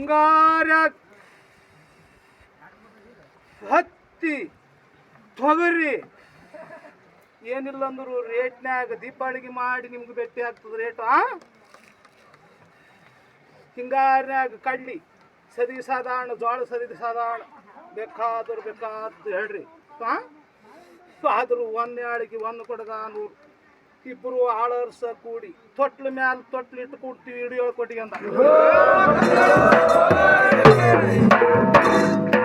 ಹಿಂಗಾರ್ಯಾಗ ಹತ್ತಿ ತೊಗರಿ ಏನಿಲ್ಲ ಅಂದ್ರು ರೇಟ್ನ್ಯಾಗ ದೀಪಾವಳಿಗೆ ಮಾಡಿ ನಿಮ್ಗೆ ಭೇಟಿ ಆಗ್ತದೆ ರೇಟು. ಹಿಂಗಾರ್ಯಾಗ ಕಡ್ಲಿ ಸದಿ ಸಾಧಾರಣ, ಜೋಳ ಸದಿ ಸಾಧಾರಣ, ಬೇಕಾದ್ರು ಹೇಳ್ರಿ. ಆದ್ರೂ ಒಂದು ಆಳಿಗೆ ಒಂದು ಕೊಡಗ 100, ಇಬ್ಬರು ಆಳರ್ಸ ಕೂಡಿ ತೊಟ್ಲ ಮ್ಯಾಲ ತೊಟ್ಲಿಟ್ಟು ಕೂಡ್ತೀವಿ, ಹಿಡಿಯೋಳು ಕೊಟ್ಟಿಗೆ ಅಂತ.